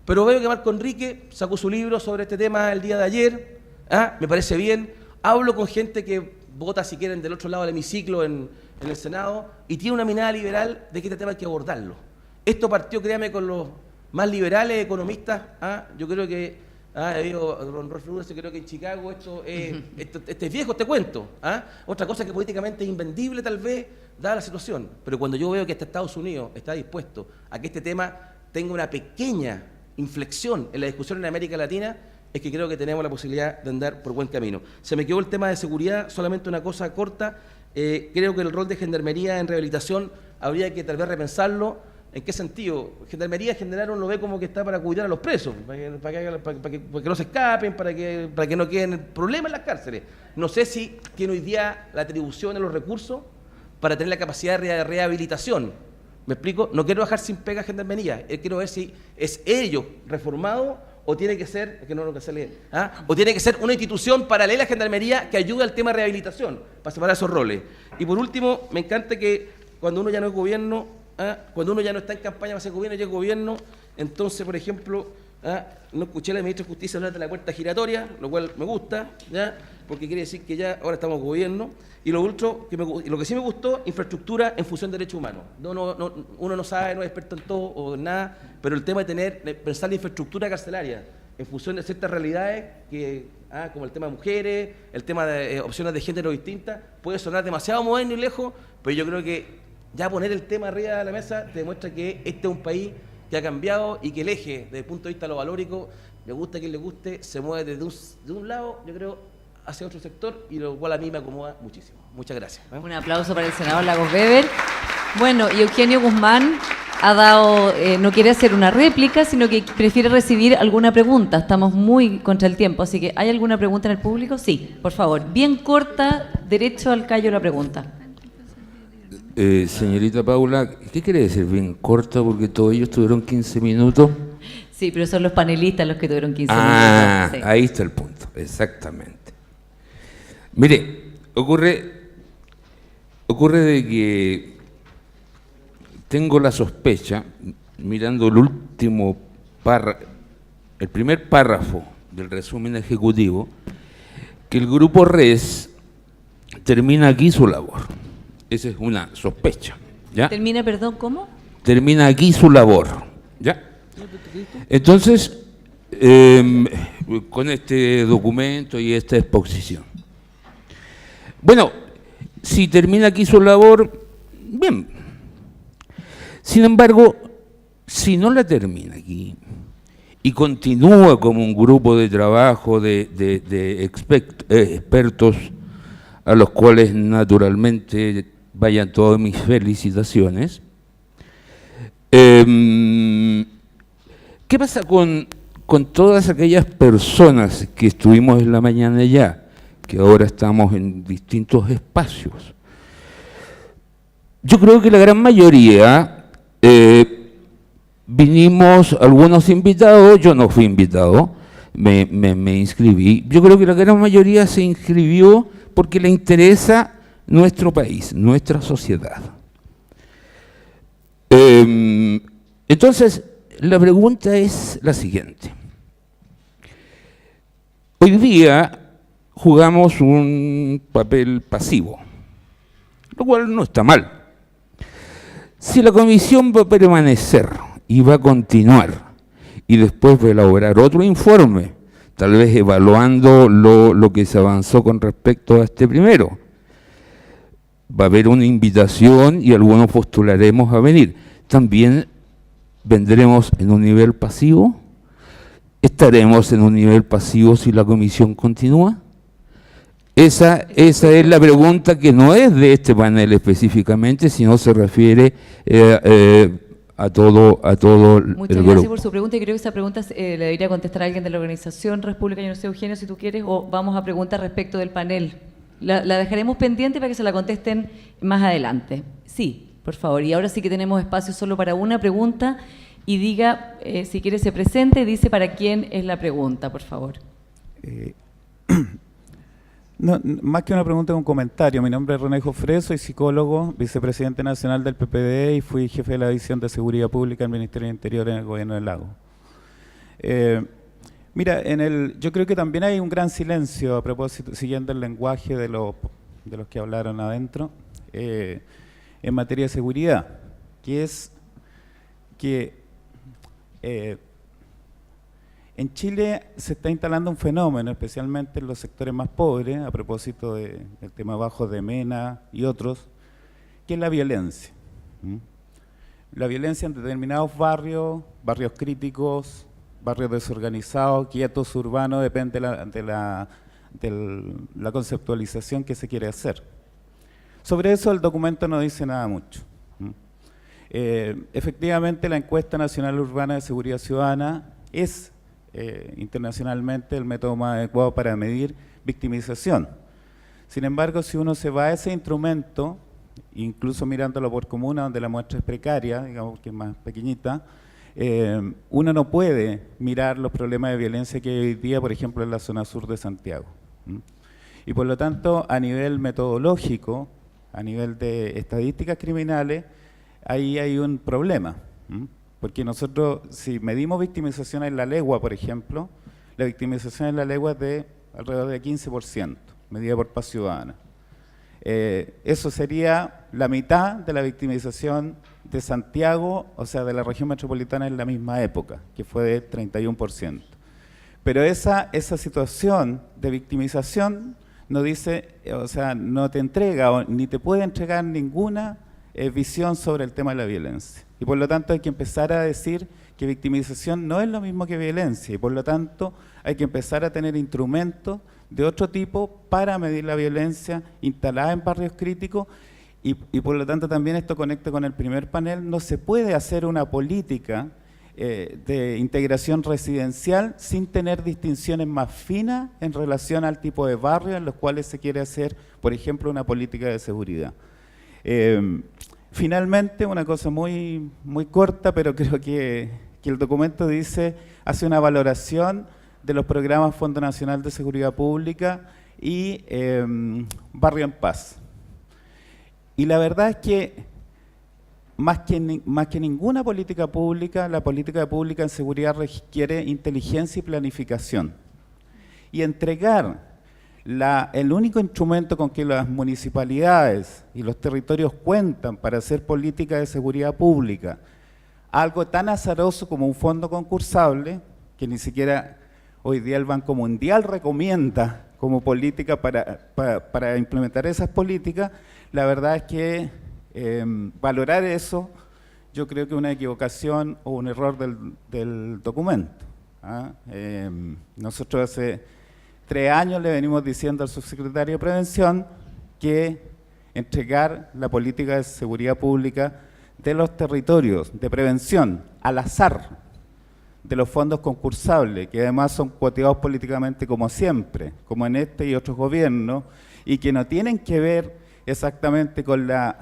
Pero veo que Marco Enrique sacó su libro sobre este tema el día de ayer, me parece bien. Hablo con gente que vota, si quieren, del otro lado del hemiciclo en el Senado y tiene una mirada liberal de que este tema hay que abordarlo. Esto partió, créame, con los más liberales economistas. Yo creo que, Ron Rolf Rudess, creo que en Chicago esto es viejo, este cuento. Otra cosa que políticamente es invendible, tal vez, dada la situación. Pero cuando yo veo que hasta Estados Unidos está dispuesto a que este tema tenga una pequeña inflexión en la discusión en América Latina, es que creo que tenemos la posibilidad de andar por buen camino. Se me quedó el tema de seguridad, solamente una cosa corta. Creo que el rol de Gendarmería en rehabilitación habría que tal vez repensarlo. ¿En qué sentido? Gendarmería en general uno lo ve como que está para cuidar a los presos, para que no se escapen, para que no queden problemas en las cárceles. No sé si tiene hoy día la atribución de los recursos para tener la capacidad de rehabilitación. ¿Me explico? No quiero dejar sin pega a Gendarmería. Quiero ver si es ello reformado o tiene que ser, o tiene que ser una institución paralela a Gendarmería que ayude al tema de rehabilitación, para separar esos roles. Y por último, me encanta que cuando uno ya no es gobierno, cuando uno ya no está en campaña para ser gobierno, ya es gobierno, entonces, por ejemplo, no escuché a la ministra de Justicia hablar de la puerta giratoria, lo cual me gusta, porque quiere decir que ya ahora estamos gobierno. Y lo que sí me gustó, infraestructura en función de derechos humanos. Uno no sabe, no es experto en todo o en nada, pero el tema de pensar la infraestructura carcelaria en función de ciertas realidades, como el tema de mujeres, el tema de opciones de género distintas, puede sonar demasiado moderno y lejos, pero yo creo que ya poner el tema arriba de la mesa te demuestra que este es un país que ha cambiado y que el eje, desde el punto de vista de lo valórico, le gusta a quien le guste, se mueve de un lado, yo creo, hacia otro sector, y lo cual a mí me acomoda muchísimo. Muchas gracias. Un aplauso para el senador Lagos Weber. Bueno, y Eugenio Guzmán ha dado, no quiere hacer una réplica, sino que prefiere recibir alguna pregunta. Estamos muy contra el tiempo, así que ¿hay alguna pregunta en el público? Sí, por favor. Bien corta, derecho al callo la pregunta. Señorita Paula, ¿qué quiere decir bien corta? Porque todos ellos tuvieron 15 minutos. Sí, pero son los panelistas los que tuvieron 15 minutos. Sí. Ahí está el punto, exactamente. Mire, ocurre de que tengo la sospecha, mirando el primer párrafo del resumen ejecutivo, que el grupo RES termina aquí su labor. Esa es una sospecha, ¿ya? ¿Termina, perdón, cómo? Termina aquí su labor, ¿ya? Entonces, con este documento y esta exposición. Bueno, si termina aquí su labor, bien. Sin embargo, si no la termina aquí y continúa como un grupo de trabajo de expertos, a los cuales naturalmente vayan todas mis felicitaciones, ¿qué pasa con todas aquellas personas que estuvimos en la mañana ya, que ahora estamos en distintos espacios? Yo creo que la gran mayoría vinimos, algunos invitados, yo no fui invitado, me inscribí. Yo creo que la gran mayoría se inscribió porque le interesa nuestro país, nuestra sociedad. Entonces, la pregunta es la siguiente. Hoy día jugamos un papel pasivo, lo cual no está mal. Si la comisión va a permanecer y va a continuar y después va a elaborar otro informe, tal vez evaluando lo que se avanzó con respecto a este primero, va a haber una invitación y algunos postularemos a venir. También vendremos en un nivel pasivo. ¿Estaremos en un nivel pasivo si la comisión continúa? Esa es la pregunta, que no es de este panel específicamente, sino se refiere a todo el grupo. Muchas gracias por su pregunta, y creo que esa pregunta le debería contestar a alguien de la organización República. Yo no sé, Eugenio, si tú quieres, o vamos a preguntar respecto del panel. La dejaremos pendiente para que se la contesten más adelante. Sí, por favor. Y ahora sí que tenemos espacio solo para una pregunta, y diga, si quiere se presente, dice para quién es la pregunta, por favor. No, más que una pregunta, es un comentario. Mi nombre es René Jofré, soy psicólogo, vicepresidente nacional del PPD y fui jefe de la División de Seguridad Pública del Ministerio del Interior en el Gobierno del Lago. Mira, yo creo que también hay un gran silencio a propósito, siguiendo el lenguaje de los que hablaron adentro, en materia de seguridad, que es que en Chile se está instalando un fenómeno, especialmente en los sectores más pobres, a propósito del tema bajo de Mena y otros, que es la violencia. La violencia en determinados barrios críticos, barrios desorganizados, quietos, urbanos, depende de la conceptualización que se quiere hacer. Sobre eso el documento no dice nada mucho. Efectivamente, la encuesta nacional urbana de seguridad ciudadana es internacionalmente el método más adecuado para medir victimización. Sin embargo, si uno se va a ese instrumento, incluso mirándolo por comuna, donde la muestra es precaria, digamos que es más pequeñita, uno no puede mirar los problemas de violencia que hay hoy día, por ejemplo, en la zona sur de Santiago. Y por lo tanto, a nivel metodológico, a nivel de estadísticas criminales, ahí hay un problema. Porque nosotros, si medimos victimización en la legua, por ejemplo, la victimización en la legua es de alrededor de 15%, medida por paz ciudadana. Eso sería la mitad de la victimización de Santiago, o sea, de la región metropolitana en la misma época, que fue de 31%. Pero esa situación de victimización no dice, o sea, no te entrega ni te puede entregar ninguna visión sobre el tema de la violencia. Y por lo tanto hay que empezar a decir que victimización no es lo mismo que violencia, y por lo tanto hay que empezar a tener instrumentos de otro tipo para medir la violencia instalada en barrios críticos, y por lo tanto también esto conecta con el primer panel. No se puede hacer una política de integración residencial sin tener distinciones más finas en relación al tipo de barrios en los cuales se quiere hacer, por ejemplo, una política de seguridad. Finalmente, una cosa muy corta, pero creo que el documento hace una valoración de los programas Fondo Nacional de Seguridad Pública y Barrio en Paz. Y la verdad es que más que ninguna política pública, la política pública en seguridad requiere inteligencia y planificación. Y entregar el único instrumento con que las municipalidades y los territorios cuentan para hacer política de seguridad pública, algo tan azaroso como un fondo concursable, que ni siquiera hoy día el Banco Mundial recomienda como política para implementar esas políticas, la verdad es que valorar eso yo creo que es una equivocación o un error del documento. Nosotros hace 3 años le venimos diciendo al subsecretario de Prevención que entregar la política de seguridad pública de los territorios de prevención al azar de los fondos concursables, que además son cuoteados políticamente como siempre, como en este y otros gobiernos, y que no tienen que ver exactamente con la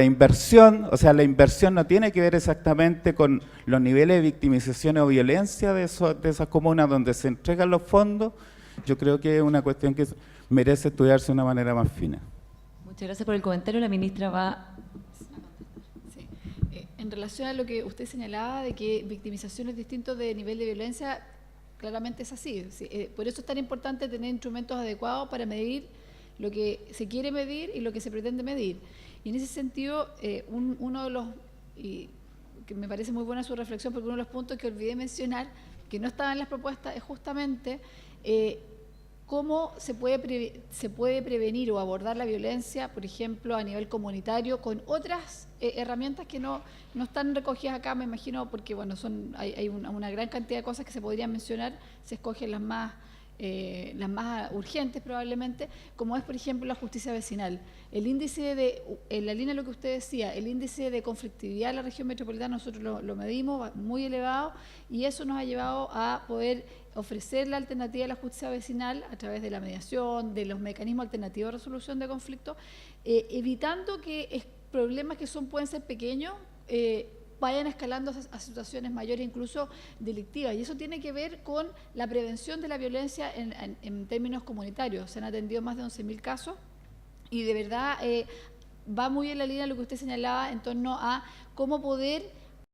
inversión. O sea, la inversión no tiene que ver exactamente con los niveles de victimización o violencia de esas comunas donde se entregan los fondos. Yo creo que es una cuestión que merece estudiarse de una manera más fina. Muchas gracias por el comentario. La ministra va... Sí. En relación a lo que usted señalaba de que victimización es distinto de nivel de violencia, claramente es así. Sí, por eso es tan importante tener instrumentos adecuados para medir lo que se quiere medir y lo que se pretende medir. Y en ese sentido, uno de los, y que me parece muy buena su reflexión, porque uno de los puntos que olvidé mencionar, que no estaba en las propuestas, es justamente cómo se puede prevenir o abordar la violencia, por ejemplo, a nivel comunitario, con otras herramientas que no están recogidas acá, me imagino, porque bueno, hay una gran cantidad de cosas que se podrían mencionar, se escogen las más urgentes probablemente, como es por ejemplo la justicia vecinal. El índice en la línea de lo que usted decía, el índice de conflictividad en la región metropolitana nosotros lo medimos, muy elevado, y eso nos ha llevado a poder ofrecer la alternativa a la justicia vecinal a través de la mediación, de los mecanismos alternativos de resolución de conflictos, evitando que problemas que pueden ser pequeños vayan escalando a situaciones mayores, incluso delictivas. Y eso tiene que ver con la prevención de la violencia en términos comunitarios. Se han atendido más de 11.000 casos y de verdad va muy en la línea de lo que usted señalaba en torno a cómo poder